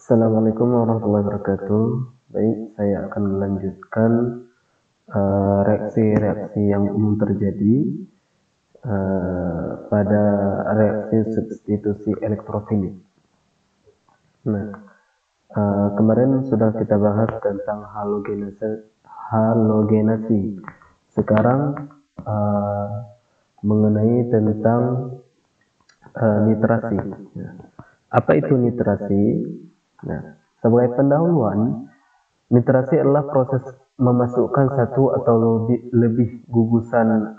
Assalamualaikum warahmatullahi wabarakatuh. Baik, saya akan melanjutkan reaksi-reaksi yang umum terjadi pada reaksi substitusi elektrofilik. Nah, kemarin sudah kita bahas tentang halogenasi. Sekarang mengenai tentang nitrasi. Nah, apa itu nitrasi? Nah, sebagai pendahuluan, nitrasi adalah proses memasukkan satu atau lebih gugusan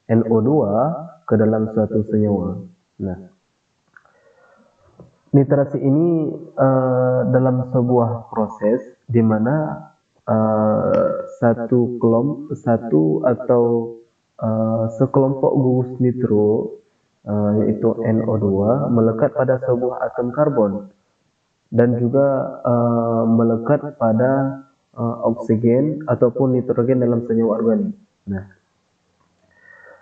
NO2 ke dalam suatu senyawa. Nah, nitrasi ini dalam sebuah proses di mana satu atau sekelompok gugus nitro yaitu NO2 melekat pada sebuah atom karbon dan juga melekat pada oksigen ataupun nitrogen dalam senyawa organik. Nah,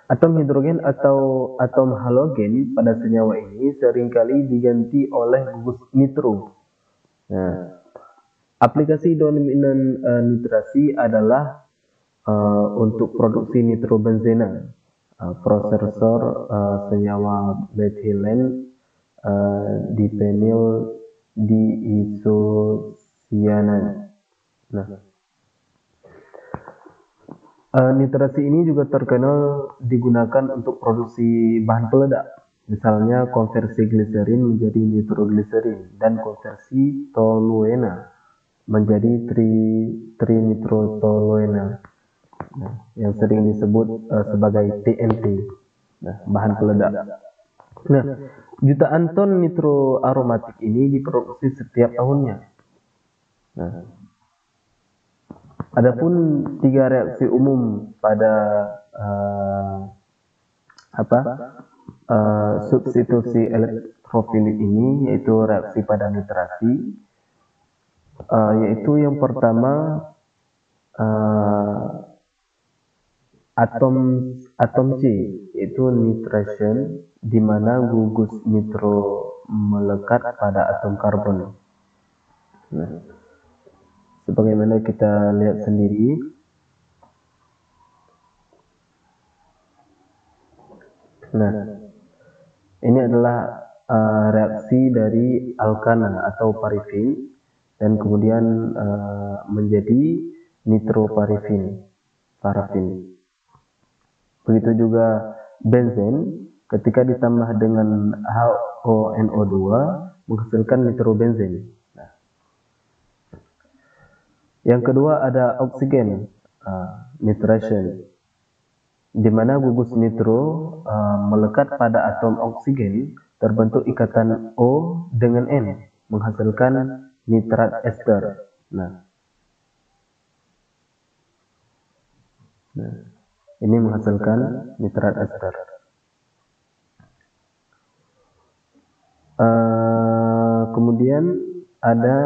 atom hidrogen atau atom halogen pada senyawa ini seringkali diganti oleh gugus nitro. Nah, aplikasi dominan nitrasi adalah untuk produksi nitrobenzena, prosesor senyawa metilen dipenyl diisocyanat. Nah, nitrasi ini juga terkenal digunakan untuk produksi bahan peledak, misalnya konversi gliserin menjadi nitrogliserin dan konversi toluena menjadi trinitrotoluena, yang sering disebut sebagai TNT, bahan peledak. Nah, jutaan ton nitroaromatik ini diproduksi setiap tahunnya. Nah, adapun tiga reaksi umum pada substitusi elektrofilik ini, yaitu reaksi pada nitrasi, yaitu yang pertama atom C, yaitu nitration, di mana gugus nitro melekat pada atom karbon. Nah, sebagaimana kita lihat sendiri, nah, ini adalah reaksi dari alkana atau parafin dan kemudian menjadi nitroparafin. Begitu juga benzen ketika ditambah dengan HONO2 menghasilkan nitrobenzen. Nah, yang kedua ada oksigen, nitration, di mana gugus nitro melekat pada atom oksigen terbentuk ikatan O dengan N menghasilkan nitrat ester. Nah, ini menghasilkan nitrat ester. Kemudian ada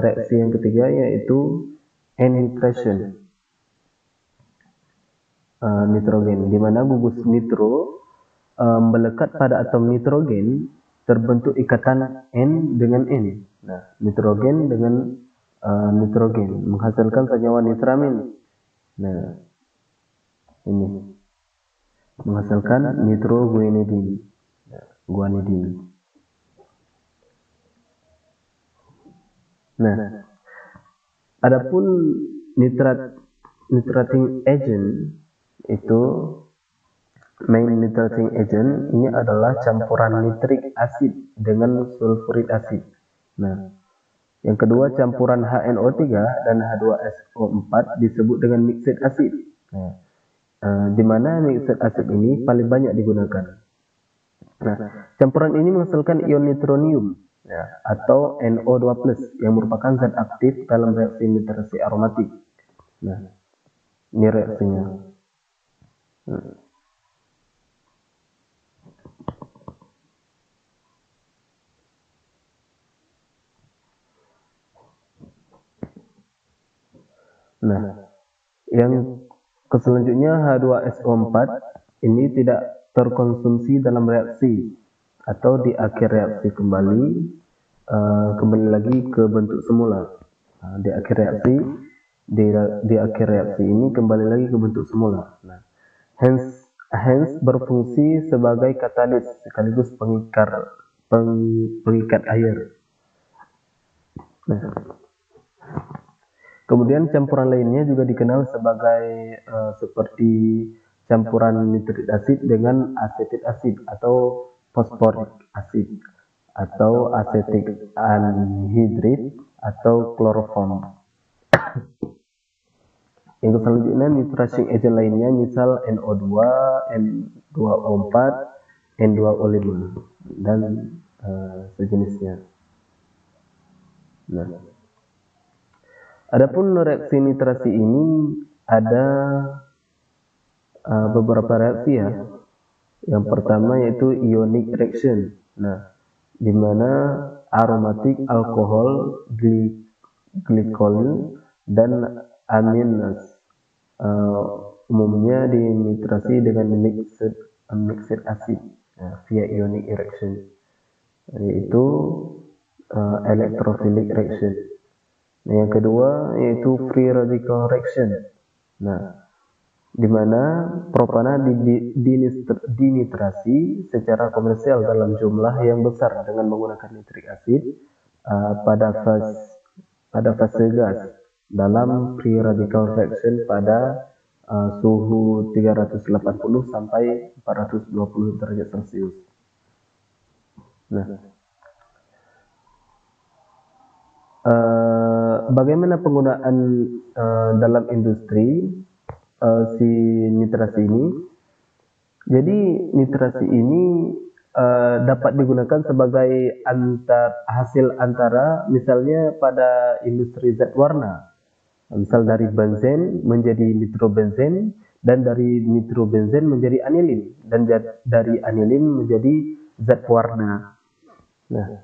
reaksi yang ketiga, yaitu N-nitration, nitrogen, di mana gugus nitro melekat pada atom nitrogen terbentuk ikatan N dengan N. Nah, nitrogen dengan nitrogen menghasilkan senyawa nitramin. Nah, ini menghasilkan nitroguanidin, guanidin. Nah, adapun nitrating agent, itu main nitrating agent ini adalah campuran nitrik asid dengan sulfurik asid. Nah, yang kedua campuran HNO3 dan H2SO4 disebut dengan mixed acid. Nah, di mana mixed acid ini paling banyak digunakan. Nah, campuran ini menghasilkan ion nitronium, atau NO2+ yang merupakan zat aktif dalam reaksi nitrasi aromatik. Nah, ini reaksinya. Nah, yang selanjutnya H2SO4 ini tidak terkonsumsi dalam reaksi atau di akhir reaksi kembali, kembali lagi ke bentuk semula. Di akhir reaksi di akhir reaksi ini kembali lagi ke bentuk semula. Nah, hence berfungsi sebagai katalis sekaligus pengikat air. Nah, kemudian campuran lainnya juga dikenal sebagai seperti campuran nitrit asid dengan asetik asid atau fosforik asid atau asetik anhidrit atau kloroform. Yang selanjutnya nitrasing agent lainnya misal NO2, N2O4, N2O5 dan sejenisnya. Nah, adapun reaksi nitrasi ini ada beberapa reaksi ya. Yang pertama yaitu ionic reaction. Nah, di mana aromatik alkohol, glikol dan amines umumnya dinitrasi dengan mixed acid via ionic reaction, yaitu electrophilic reaction. Nah, yang kedua yaitu free radical reaction. Nah, di mana propana dinitrasi secara komersial dalam jumlah yang besar dengan menggunakan nitrik asid pada fase gas dalam free radical reaction pada suhu 380 sampai 420 derajat Celcius. Nah, bagaimana penggunaan dalam industri si nitrasi ini? Jadi nitrasi ini dapat digunakan sebagai hasil antara misalnya pada industri zat warna, misal dari benzen menjadi nitrobenzen dan dari nitrobenzen menjadi anilin dan dari anilin menjadi zat warna. Nah,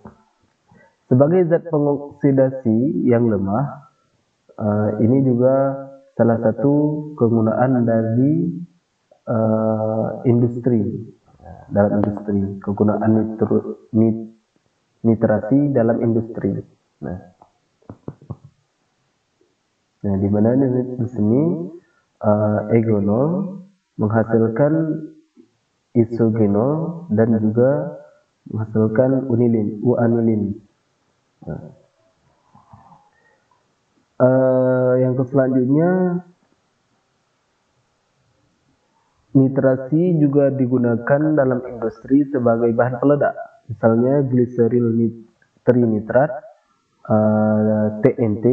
sebagai zat pengoksidasi yang lemah, ini juga salah satu kegunaan dari industri. Dalam industri, kegunaan nitrasi dalam industri. Nah, di mana di sini egonol menghasilkan isogenol dan juga menghasilkan uanilin. Nah, yang selanjutnya, nitrasi juga digunakan dalam industri sebagai bahan peledak, misalnya gliseril trinitrat, TNT,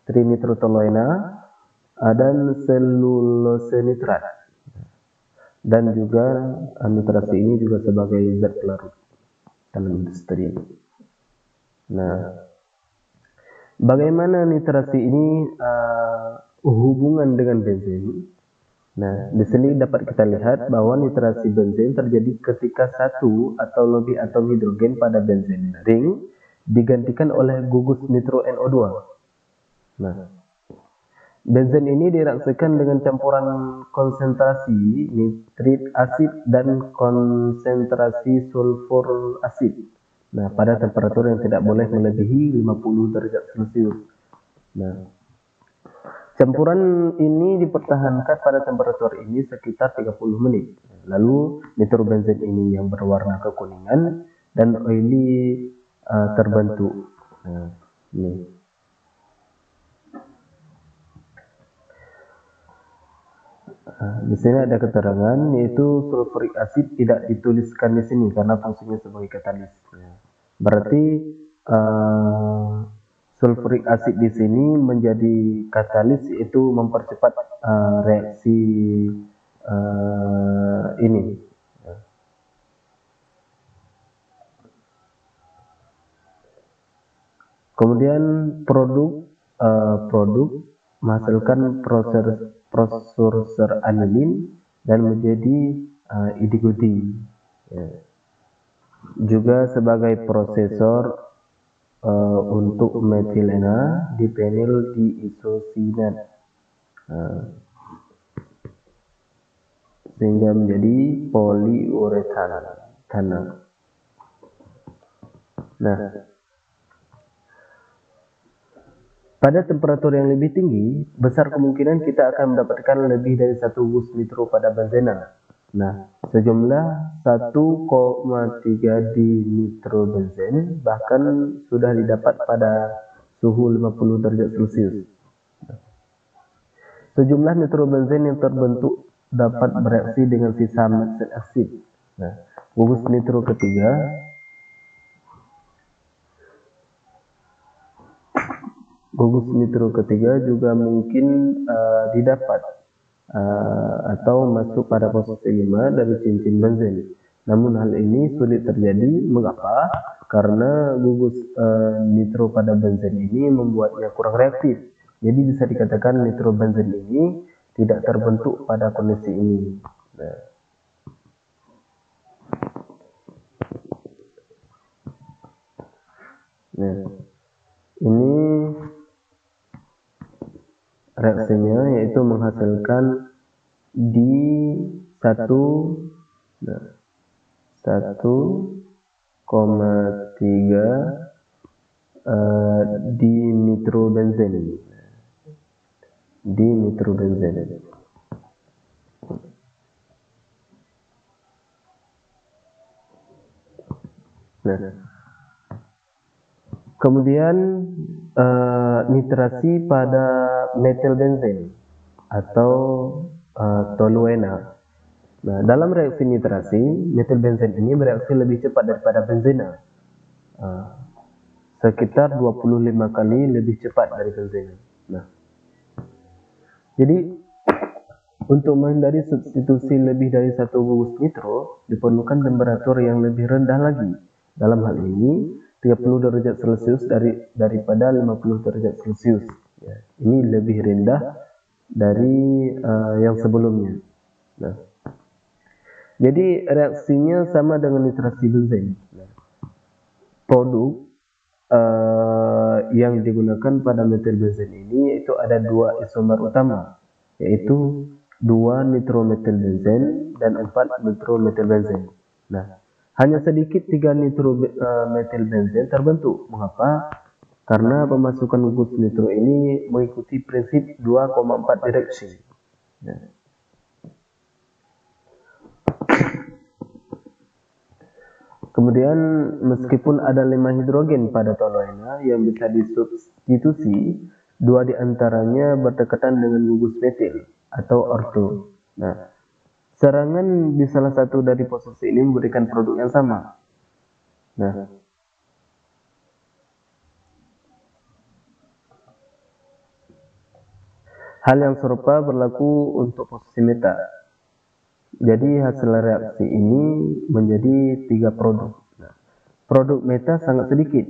trinitrotoluena, dan selulose nitrat. Dan juga nitrasi ini juga sebagai zat pelarut dalam industri. Nah, bagaimana nitrasi ini hubungan dengan benzen? Nah, di sini dapat kita lihat bahwa nitrasi benzen terjadi ketika satu atau lebih atom hidrogen pada benzen ring digantikan oleh gugus nitro NO2. Nah, benzen ini direaksikan dengan campuran konsentrasi nitrit asid dan konsentrasi sulfur asid. Nah, pada temperatur yang tidak boleh melebihi 50 derajat Celcius. Nah, campuran ini dipertahankan pada temperatur ini sekitar 30 menit. Lalu nitrobenzen ini yang berwarna kekuningan dan oily terbentuk. Nah, ini. Di sini ada keterangan yaitu sulfuric acid tidak dituliskan di sini karena fungsinya sebagai katalis. Berarti sulfuric acid di sini menjadi katalis, yaitu mempercepat reaksi ini. Kemudian produk menghasilkan precursor anilin dan menjadi idigodi. Juga sebagai prosesor untuk metilena dipenyl diisosinat sehingga menjadi poliuretana. Nah, Pada temperatur yang lebih tinggi, besar kemungkinan kita akan mendapatkan lebih dari 1 gus nitro pada benzena. Nah, sejumlah 1,3 di nitrobenzen bahkan sudah didapat pada suhu 50 derajat Celcius. Sejumlah nitrobenzen yang terbentuk dapat bereaksi dengan sisa methyl asid. Nah, gugus nitro ketiga juga mungkin didapat atau masuk pada posisi 5 dari cincin benzen. Namun hal ini sulit terjadi. Mengapa? Karena gugus nitro pada benzen ini membuatnya kurang reaktif. Jadi bisa dikatakan nitrobenzen ini tidak terbentuk pada kondisi ini. Nah, ini reaksinya yaitu menghasilkan di 1,3 di nitrobenzen. Nah, kemudian nitrasi pada metilbenzen atau toluena. Nah, dalam reaksi nitrasi, metilbenzen ini bereaksi lebih cepat daripada benzena, sekitar 25 kali lebih cepat dari benzena. Nah, jadi untuk menghindari substitusi lebih dari 1 gugus nitro, diperlukan temperatur yang lebih rendah lagi. Dalam hal ini, 30 derajat Celcius daripada 50 derajat Celcius. Ya, ini lebih rendah dari yang sebelumnya. Nah, jadi reaksinya sama dengan nitrasi benzen. Produk yang digunakan pada metilbenzen ini yaitu ada 2 isomer utama, yaitu 2 nitrometilbenzen dan 4 nitrometilbenzen. Nah, hanya sedikit 3 nitrometilbenzen terbentuk. Mengapa? Karena pemasukan gugus nitro ini mengikuti prinsip 2,4 direksi. Nah, kemudian meskipun ada 5 hidrogen pada toluena yang bisa disubstitusi, 2 diantaranya berdekatan dengan gugus metil atau orto. Nah, serangan di salah satu dari posisi ini memberikan produk yang sama. Nah, hal yang serupa berlaku untuk posisi meta. Jadi hasil reaksi ini menjadi 3 produk. Nah, produk meta sangat sedikit.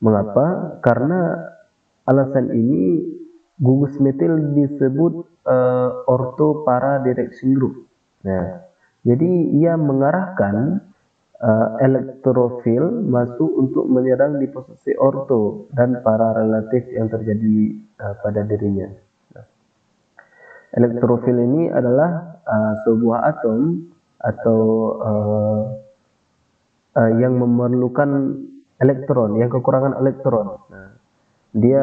Mengapa? Karena alasan ini gugus metil disebut ortho para direction group. Nah, jadi ia mengarahkan elektrofil masuk untuk menyerang di posisi ortho dan para relatif yang terjadi pada dirinya. Elektrofil ini adalah sebuah atom atau yang memerlukan elektron, yang kekurangan elektron. Nah, dia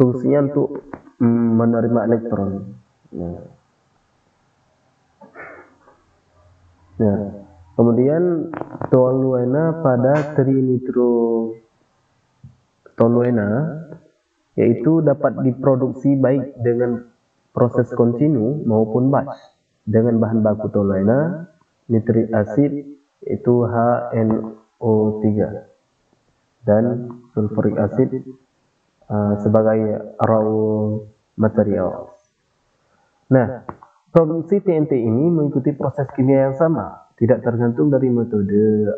fungsinya untuk menerima elektron. Nah, kemudian toluena pada trinitrotoluena yaitu dapat diproduksi baik dengan proses kontinu maupun batch dengan bahan baku toluena, nitrik asid yaitu HNO3 dan sulfuric acid sebagai raw material. Nah, produksi TNT ini mengikuti proses kimia yang sama, tidak tergantung dari metode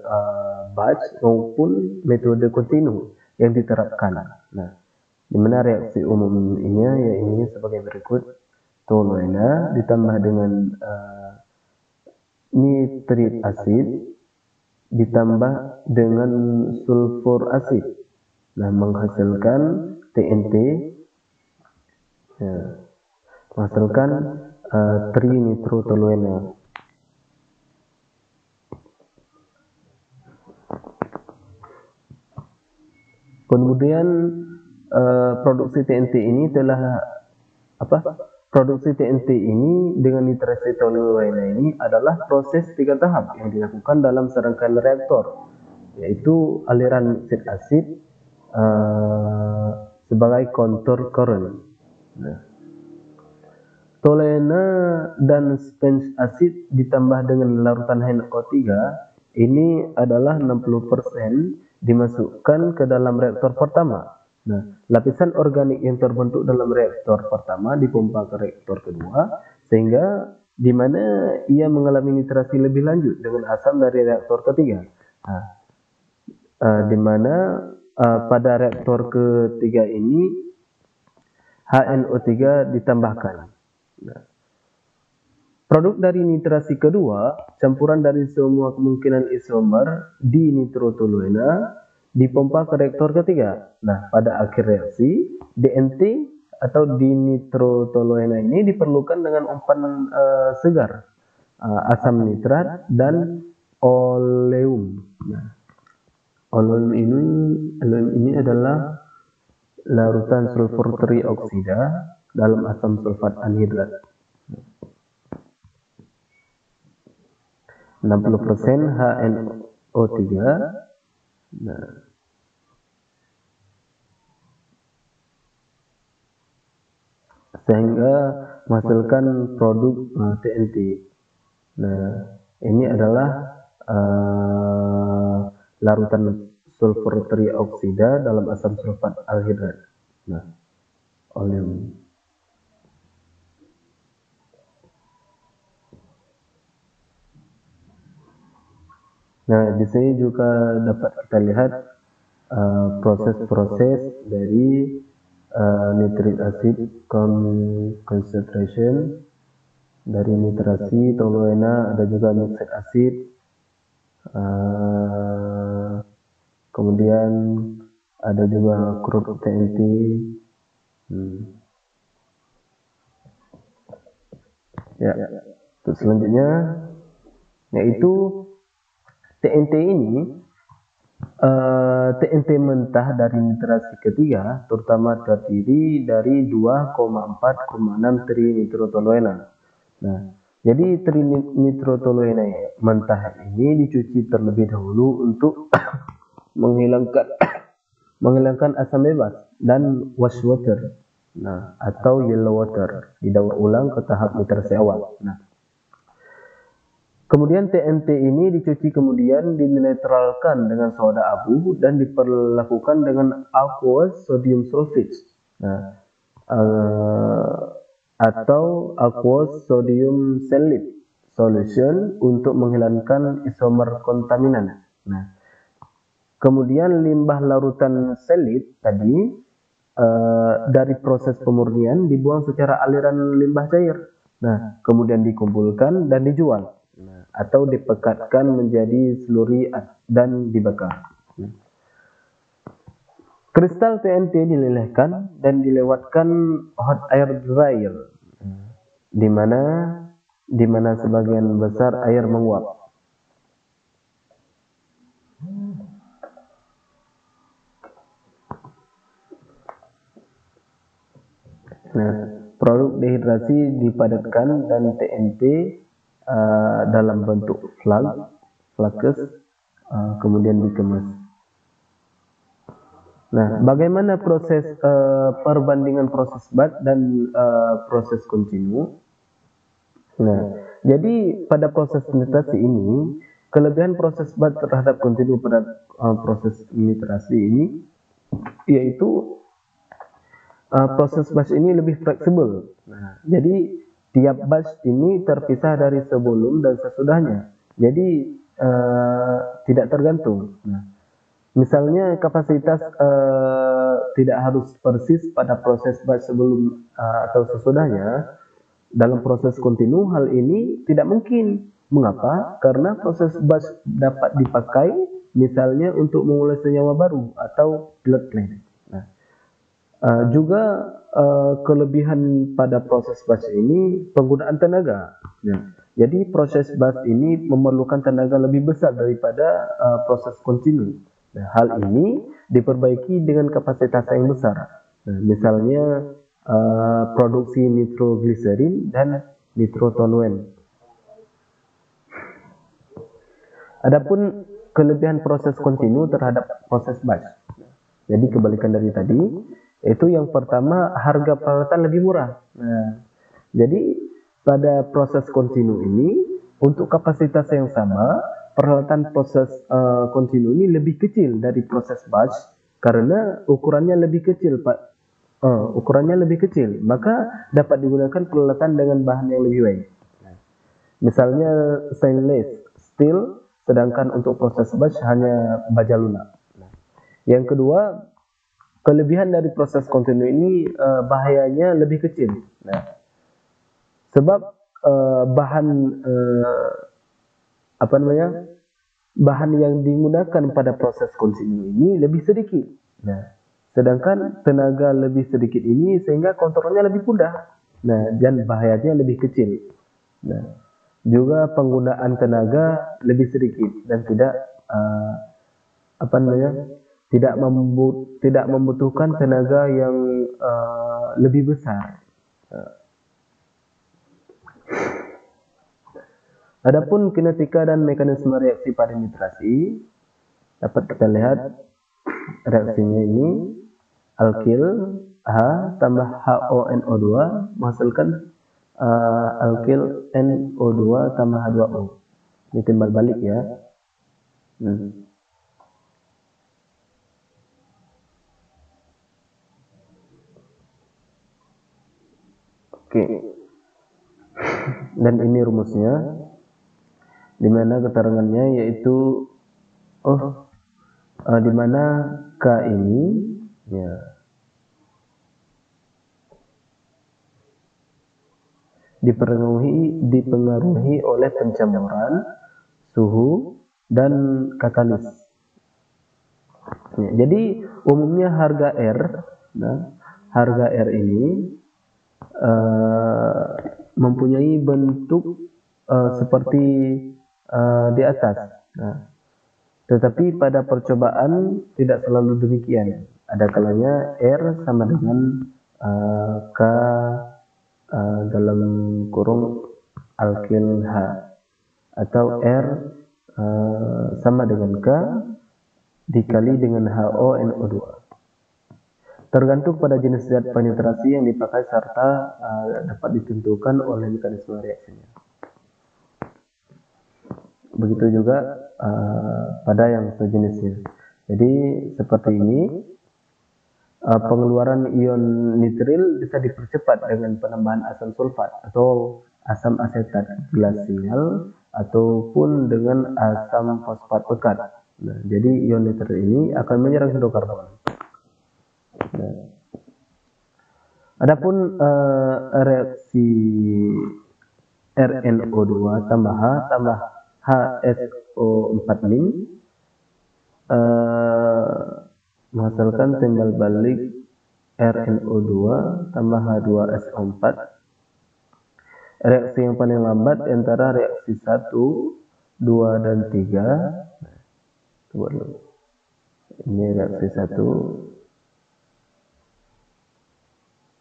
batch maupun metode kontinu yang diterapkan. Nah, di mana reaksi umumnya yaitu sebagai berikut: toluena ditambah dengan nitrit asid ditambah dengan sulfur asid, nah menghasilkan TNT, menghasilkan trinitrotoluena. Kemudian produksi TNT ini Produksi TNT ini dengan nitrasi toluena ini adalah proses 3 tahap yang dilakukan dalam serangkaian reaktor, yaitu aliran nukleik asid sebagai contour current. Nah, toluena dan spence acid ditambah dengan larutan NO3 ini adalah 60% dimasukkan ke dalam reaktor pertama. Nah, lapisan organik yang terbentuk dalam reaktor pertama dipompa ke reaktor kedua, sehingga di mana ia mengalami nitrasi lebih lanjut dengan asam dari reaktor ketiga. Nah, di mana pada reaktor ketiga ini HNO3 ditambahkan. Nah, produk dari nitrasi kedua, campuran dari semua kemungkinan isomer di nitrotoluena dipompa ke reaktor ketiga. Nah, pada akhir reaksi, DNT atau dinitrotoluena ini diperlukan dengan umpan segar, asam nitrat dan oleum. Nah, oleum ini adalah larutan sulfur trioksida dalam asam sulfat anhidrat. 60% HNO3. Nah, sehingga menghasilkan produk TNT. Nah, ini adalah larutan sulfur trioksida dalam asam sulfat alhidrat. Nah, oleum. Nah, di sini juga dapat kita lihat proses-proses dari nitric acid concentration dari nitrasi toluena, ada juga nitric acid, kemudian ada juga crude TNT. Ya, terus selanjutnya yaitu TNT ini, TNT mentah dari nitrasi ketiga terutama terdiri dari 2,4,6 trinitrotoluena. Nah, jadi trinitrotoluena mentah ini dicuci terlebih dahulu untuk menghilangkan asam bebas dan wash water, nah, atau yellow water, didaur ulang ke tahap nitrasi awal. Nah, kemudian TNT ini dicuci kemudian dinetralkan dengan soda abu dan diperlakukan dengan aqueous sodium sulfate. Nah, atau aqueous sodium saline solution untuk menghilangkan isomer kontaminan. Nah, kemudian limbah larutan selit tadi dari proses pemurnian dibuang secara aliran limbah cair. Nah, kemudian dikumpulkan dan dijual. Nah, atau dipekatkan menjadi sluri dan dibakar. Kristal TNT dilelehkan dan dilewatkan hot air dryer, di mana sebagian besar air menguap. Nah, produk dehidrasi dipadatkan dan TNT dalam bentuk flakes kemudian dikemas. Nah, bagaimana proses perbandingan proses batch dan proses kontinu? Nah, jadi pada proses nitrasi ini, kelebihan proses batch terhadap kontinu pada proses nitrasi ini yaitu proses batch ini lebih fleksibel. Nah, jadi tiap batch ini terpisah dari sebelum dan sesudahnya. Jadi tidak tergantung. Nah, misalnya kapasitas tidak harus persis pada proses batch sebelum atau sesudahnya. Dalam proses kontinu hal ini tidak mungkin. Mengapa? Karena proses batch dapat dipakai misalnya untuk mengulas senyawa baru atau blood clean. Nah, juga kelebihan pada proses batch ini penggunaan tenaga. Ya. Jadi proses batch ini memerlukan tenaga lebih besar daripada proses kontinu. Nah, hal ini diperbaiki dengan kapasitas yang besar. Nah, misalnya produksi nitrogliserin dan nitrotoluen. Adapun kelebihan proses kontinu terhadap proses batch. Jadi kebalikan dari tadi, itu yang pertama harga peralatan lebih murah. Nah, jadi pada proses kontinu ini untuk kapasitas yang sama, peralatan proses kontinu ini lebih kecil dari proses batch karena ukurannya lebih kecil, Pak. Ukurannya lebih kecil, maka dapat digunakan peralatan dengan bahan yang lebih baik. Misalnya stainless steel, sedangkan untuk proses batch hanya baja lunak. Yang kedua, kelebihan dari proses kontinu ini bahayanya lebih kecil. Nah, sebab bahan bahan yang digunakan pada proses kontinu ini lebih sedikit. Nah, sedangkan tenaga lebih sedikit ini sehingga kontrolnya lebih mudah. Nah, dan bahayanya lebih kecil. Nah, juga penggunaan tenaga lebih sedikit dan tidak tidak membutuhkan tenaga yang lebih besar. Adapun kinetika dan mekanisme reaksi pada nitrasi dapat kita lihat reaksinya ini alkil H tambah HONO2 menghasilkan alkil NO2 tambah H2O. Ini timbal balik ya. Oke. Dan ini rumusnya, di mana keterangannya yaitu di mana K ini ya dipengaruhi oleh pencampuran suhu dan katalis. Ya, jadi umumnya harga R, harga R ini mempunyai bentuk seperti di atas. Nah, tetapi pada percobaan tidak selalu demikian. Ada kalanya R sama dengan K dalam kurung alkil H, atau R sama dengan K dikali dengan HONO2. Tergantung pada jenis zat penetrasi yang dipakai serta dapat ditentukan oleh mekanisme reaksinya. Begitu juga pada yang sejenisnya. Jadi seperti ini, pengeluaran ion nitril bisa dipercepat dengan penambahan asam sulfat atau asam asetat glasial ataupun dengan asam fosfat pekat. Nah, jadi ion nitril ini akan menyerang hidrokarbon. Nah, adapun reaksi RNO2 tambah H tambah HSO4- menghasilkan timbal balik RNO2 tambah H2SO4. Reaksi yang paling lambat antara reaksi 1, 2, dan 3. Coba dulu. Ini reaksi 1,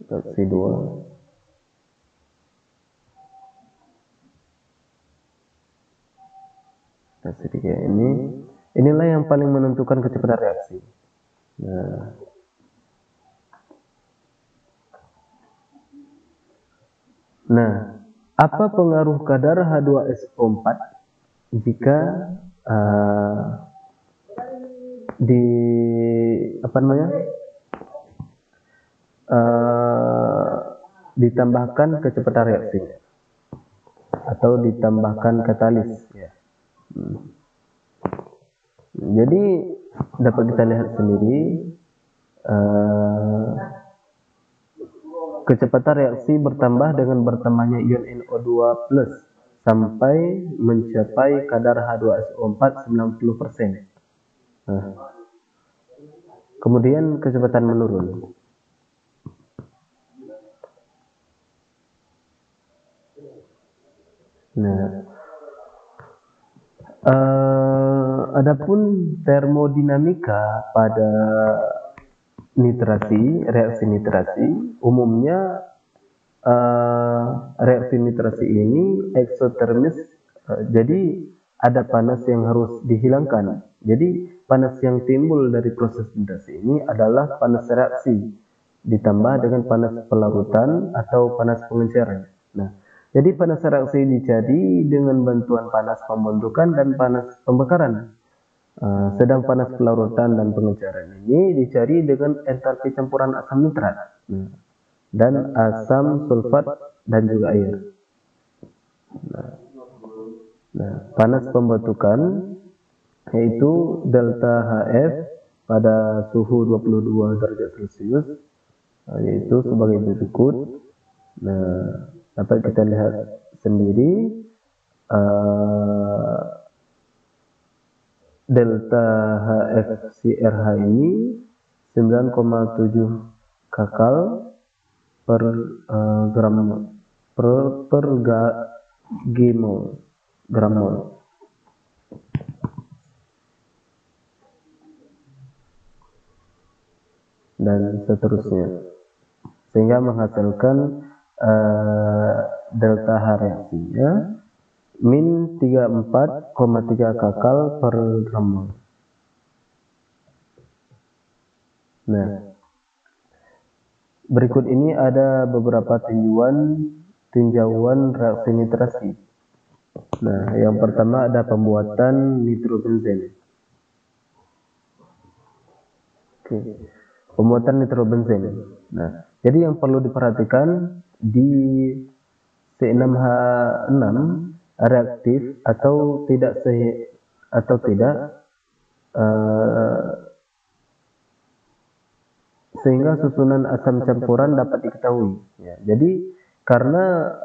reaksi 2, reaksi 3. Inilah yang paling menentukan kecepatan reaksi. Nah, apa pengaruh kadar H2SO4 jika ditambahkan kecepatan reaksi atau ditambahkan katalis ya. Jadi dapat kita lihat sendiri kecepatan reaksi bertambah dengan bertambahnya ion NO2+ sampai mencapai kadar H2SO4 90%. Kemudian kecepatan menurun. Nah, Adapun termodinamika pada reaksi nitrasi, umumnya reaksi nitrasi ini eksotermis, jadi ada panas yang harus dihilangkan. Jadi panas yang timbul dari proses nitrasi ini adalah panas reaksi ditambah dengan panas pelarutan atau panas pengenceran. Nah, jadi panas reaksi dicari dengan bantuan panas pembentukan dan panas pembakaran. Sedang panas pelarutan dan pengenceran ini dicari dengan entalpi campuran asam nitrat dan asam sulfat dan juga air. Nah, panas pembentukan yaitu delta HF pada suhu 22 derajat Celcius, yaitu sebagai berikut. Nah, dapat kita lihat sendiri delta HFCRH ini 9,7 kakal per gram mol. Dan seterusnya, sehingga menghasilkan delta H reaksinya min 34,3 kakal per gram mol. Nah, berikut ini ada beberapa tinjauan reaksi nitrasi. Nah, yang pertama ada pembuatan nitrobenzen. Oke. Pembuatan nitrobenzen. Nah, jadi yang perlu diperhatikan di C6H6 reaktif atau tidak sehingga susunan asam campuran dapat diketahui. Ya, jadi karena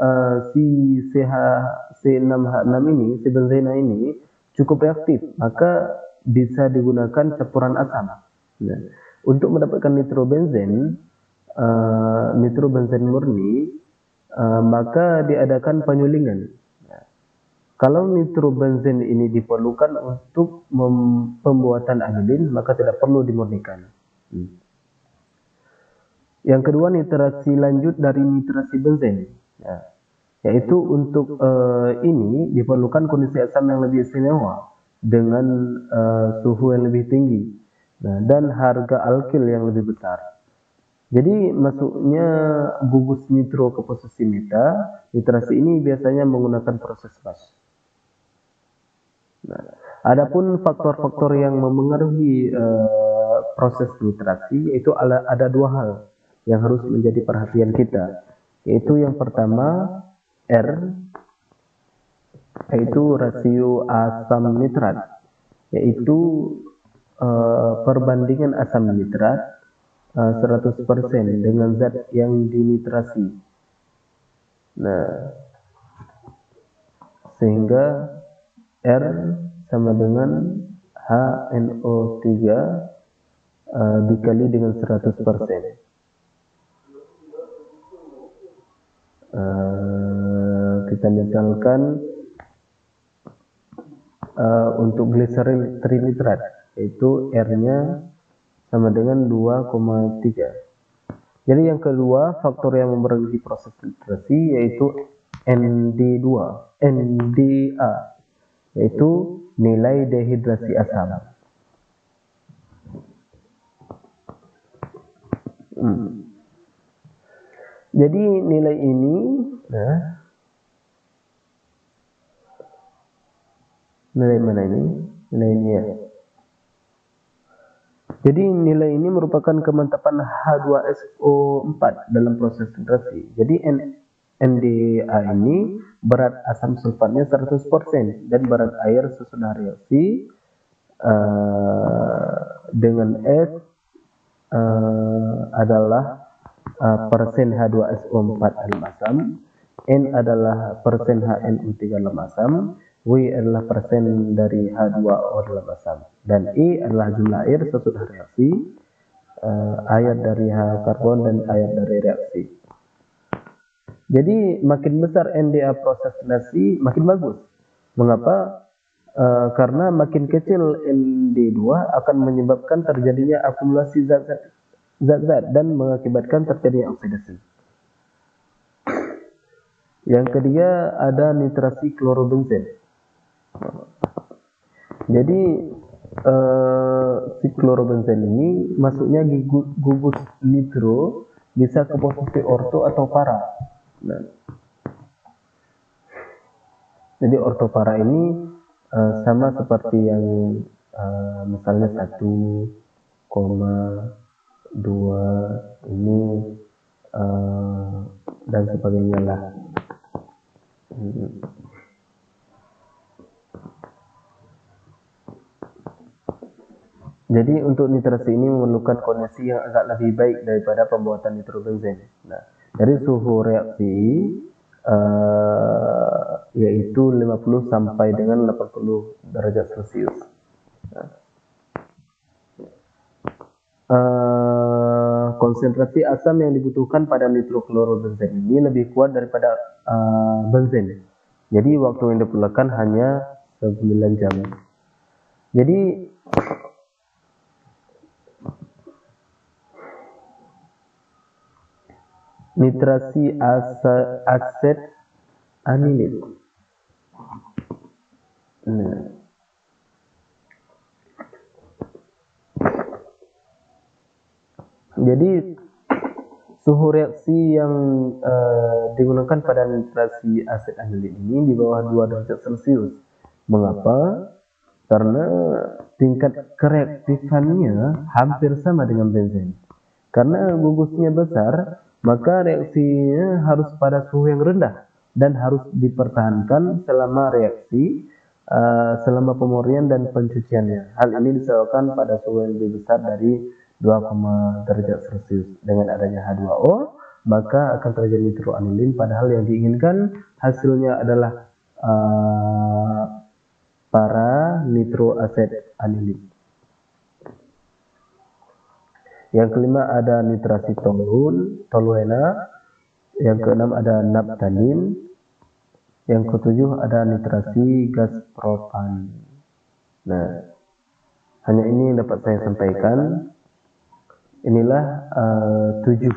si C6H6 ini, si benzena ini cukup reaktif, maka bisa digunakan campuran asam. Nah, untuk mendapatkan nitrobenzen murni, maka diadakan penyulingan. Nah, kalau nitrobenzen ini diperlukan untuk pembuatan anilin, maka tidak perlu dimurnikan. Yang kedua, nitrasi lanjut dari nitrasi benzen, ya, yaitu untuk ini diperlukan kondisi asam yang lebih istimewa dengan suhu yang lebih tinggi, dan harga alkil yang lebih besar. Jadi masuknya gugus nitro ke posisi meta, nitrasi ini biasanya menggunakan proses batch. Nah, adapun faktor-faktor yang memengaruhi proses nitrasi, yaitu ada dua hal yang harus menjadi perhatian kita, yaitu yang pertama R, yaitu rasio asam nitrat, yaitu perbandingan asam nitrat 100% dengan zat yang dinitrasi. Nah, sehingga R sama dengan HNO3 dikali dengan 100%. Kita misalkan untuk gliseril trinitrat, yaitu R-nya sama dengan 2,3. Jadi yang kedua faktor yang mempengaruhi proses nitrasi yaitu NDA, yaitu nilai dehidrasi asam. Jadi nilai ini, nilai mana ini? Nilai ini ya. Jadi nilai ini merupakan kemantapan H2SO4 dalam proses nitrasi. Jadi NDA ini berat asam sulfatnya 100% dan berat air sesudah reaksi dengan S adalah persen H2SO4 dalam asam, N adalah persen HNO3 dalam asam, W adalah persen dari H2O dalam asam, dan E adalah jumlah air sesudah reaksi, air dari H karbon dan air dari reaksi. Jadi makin besar NDA proses reaksi makin bagus. Mengapa? karena makin kecil ND2 akan menyebabkan terjadinya akumulasi zat-zat dan mengakibatkan terjadinya oksidasi. Yang ketiga ada nitrasi klorobenzen. Jadi si klorobenzen ini masuknya gugus nitro bisa ke posisi orto atau para. Nah, jadi orto para ini sama seperti yang misalnya 1,2 ini dan sebagainya lah. Jadi untuk nitrasi ini memerlukan kondisi yang agak lebih baik daripada pembuatan nitrobenzen. Nah, dari suhu reaksi yaitu 50 sampai dengan 80 derajat Celcius. Nah, konsentrasi asam yang dibutuhkan pada nitroklorobenzen ini lebih kuat daripada benzen. Jadi waktu yang diperlukan hanya 9 jam. Jadi nitrasi aset anilit. Nah, jadi suhu reaksi yang digunakan pada nitrasi aset anilit ini di bawah 2 derajat Celcius. Mengapa? Karena tingkat kereaktifannya hampir sama dengan benzen. Karena gugusnya besar, maka reaksinya harus pada suhu yang rendah dan harus dipertahankan selama reaksi, selama pemurnian dan pencuciannya. Hal ini disebabkan pada suhu yang lebih besar dari 2, derajat Celcius. Dengan adanya H2O, maka akan terjadi nitroanilin, padahal yang diinginkan hasilnya adalah para nitroaset anilin. Yang kelima ada nitrasi toluena. Yang keenam ada naptalin. Yang ketujuh ada nitrasi gas propan. Nah, hanya ini yang dapat saya sampaikan. Inilah 7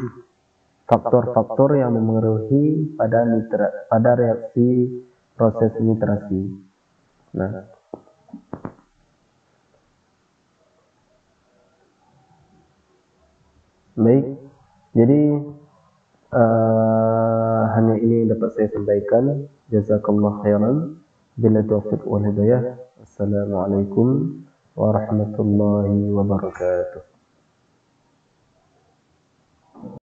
faktor-faktor yang memengaruhi pada reaksi proses nitrasi. Nah, baik, jadi hanya ini yang dapat saya sampaikan. Jazakallah khairan. Bila taufiq wal hidayah. Assalamualaikum warahmatullahi wabarakatuh.